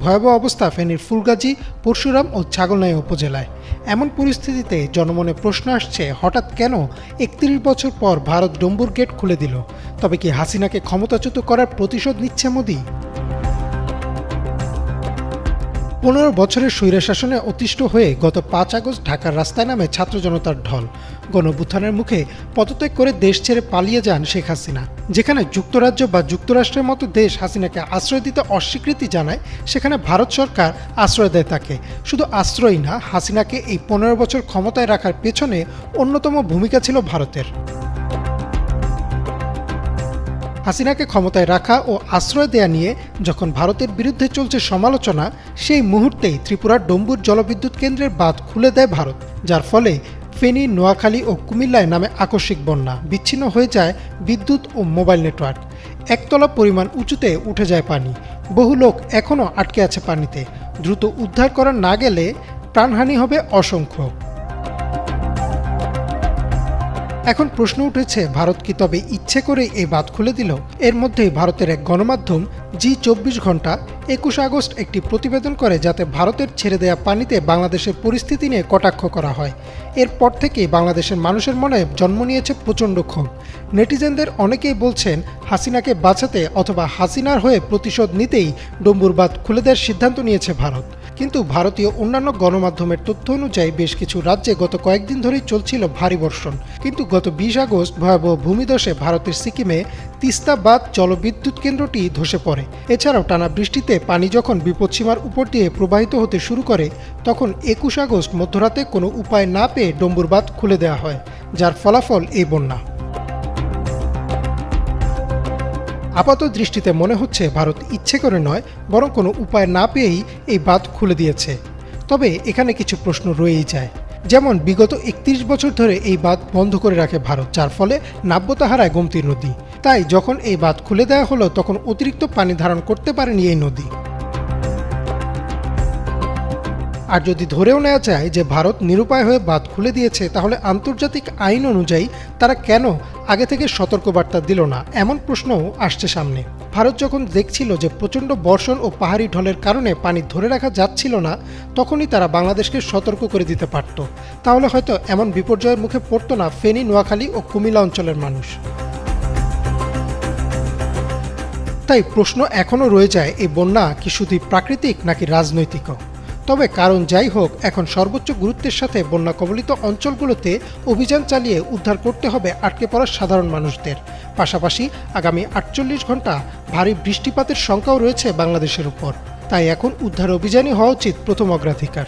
ভয়াবহ অবস্থা ফেনীর ফুলগাজী, পরশুরাম ও ছাগলনাইয়া উপজেলায়। এমন পরিস্থিতিতে জনমনে প্রশ্ন আসছে, হঠাৎ কেন ৩১ বছর পর ভারত ডম্বুর গেট খুলে দিল? তবে কি হাসিনাকে ক্ষমতাচ্যুত করার প্রতিশোধ নিচ্ছে মোদি? ১৫ বছরের স্বৈরশাসনে অতিষ্ঠ হয়ে গত ৫ আগস্ট ঢাকার রাস্তায় নামে ছাত্র জনতার ঢল। গণঅভ্যুত্থানের মুখে পদত্যাগ করে দেশ ছেড়ে পালিয়ে যান শেখ হাসিনা। যেখানে যুক্তরাজ্য বা যুক্তরাষ্ট্রের মতো দেশ হাসিনাকে আশ্রয় দিতে অস্বীকৃতি জানায়, সেখানে ভারত সরকার আশ্রয় দেয় তাকে। শুধু আশ্রয়ই না, হাসিনাকে এই ১৫ বছর ক্ষমতায় রাখার পেছনে অন্যতম ভূমিকা ছিল ভারতের। হাসিনাকে ক্ষমতায় রাখা ও আশ্রয় দেয়া নিয়ে যখন ভারতের বিরুদ্ধে চলছে সমালোচনা, সেই মুহূর্তেই ত্রিপুরার ডম্বুর জলবিদ্যুৎ কেন্দ্রের বাঁধ খুলে দেয় ভারত, যার ফলে ফেনী, নোয়াখালী ও কুমিল্লায় নামে আকস্মিক বন্যা। বিচ্ছিন্ন হয়ে যায় বিদ্যুৎ ও মোবাইল নেটওয়ার্ক। একতলা পরিমাণ উঁচুতে উঠে যায় পানি। বহু লোক এখনও আটকে আছে পানিতে। দ্রুত উদ্ধার করা না গেলে প্রাণহানি হবে অসংখ্য। এখন প্রশ্ন উঠেছে, ভারত কি তবে ইচ্ছে করেই এই বাঁধ খুলে দিল? এর মধ্যেই ভারতের এক গণমাধ্যম জি24 ঘন্টা ২১ আগস্ট একটি প্রতিবেদন করে, যাতে ভারতের ছেড়ে দেয়া পানিতে বাংলাদেশের পরিস্থিতি নিয়ে কটাক্ষ করা হয়। এরপর থেকেই বাংলাদেশের মানুষের মনে জন্ম নিয়েছে প্রচণ্ড ক্ষোভ। নেটিজেনদের অনেকেই বলছেন, হাসিনাকে বাঁচাতে অথবা হাসিনার হয়ে প্রতিশোধ নিতেই ডম্বুর বাঁধ খুলে দেওয়ার সিদ্ধান্ত নিয়েছে ভারত। কিন্তু ভারতীয় অন্যান্য গণমাধ্যমের তথ্য অনুযায়ী বেশ কিছু রাজ্যে গত কয়েকদিন ধরেই চলছিল ভারী বর্ষণ। কিন্তু গত ২০ আগস্ট ভয়াবহ ভূমিধসে ভারতের সিকিমে তিস্তা বাঁধ জলবিদ্যুৎ কেন্দ্রটি ধসে পড়ে। এছাড়াও টানা বৃষ্টিতে পানি যখন বিপদসীমার উপর দিয়ে প্রবাহিত হতে শুরু করে, তখন ২১ আগস্ট মধ্যরাতে কোনো উপায় না পেয়ে ডম্বুর বাঁধ খুলে দেওয়া হয়, যার ফলাফল এই বন্যা। আপাত দৃষ্টিতে মনে হচ্ছে ভারত ইচ্ছে করে নয়, বরং কোনো উপায় না পেয়েই এই বাঁধ খুলে দিয়েছে। তবে এখানে কিছু প্রশ্ন রয়েই যায়। যেমন, বিগত ৩১ বছর ধরে এই বাঁধ বন্ধ করে রাখে ভারত, যার ফলে নাব্যতা হারায় গোমতী নদী। তাই যখন এই বাঁধ খুলে দেওয়া হলো, তখন অতিরিক্ত পানি ধারণ করতে পারেনি এই নদী। আর যদি ধরেও নেওয়া যায় যে ভারত নিরুপায় হয়ে বাঁধ খুলে দিয়েছে, তাহলে আন্তর্জাতিক আইন অনুযায়ী তারা কেন আগে থেকে সতর্কবার্তা দিল না? এমন প্রশ্নও আসছে সামনে। ভারত যখন দেখছিল যে প্রচণ্ড বর্ষণ ও পাহাড়ি ঢলের কারণে পানি ধরে রাখা যাচ্ছিল না, তখনই তারা বাংলাদেশকে সতর্ক করে দিতে পারত। তাহলে হয়তো এমন বিপর্যয়ের মুখে পড়তো না ফেনী, নোয়াখালী ও কুমিল্লা অঞ্চলের মানুষ। তাই প্রশ্ন এখনও রয়ে যায়, এই বন্যা কি শুধুই প্রাকৃতিক নাকি রাজনৈতিক? তবে কারণ যাই হোক, এখন সর্বোচ্চ গুরুত্বের সাথে বন্যা কবলিত অঞ্চলগুলোতে অভিযান চালিয়ে উদ্ধার করতে হবে আটকে পড়া সাধারণ মানুষদের। পাশাপাশি আগামী ৪৮ ঘন্টা ভারী বৃষ্টিপাতের শঙ্কাও রয়েছে বাংলাদেশের উপর। তাই এখন উদ্ধার অভিযানই হওয়া উচিত প্রথম অগ্রাধিকার।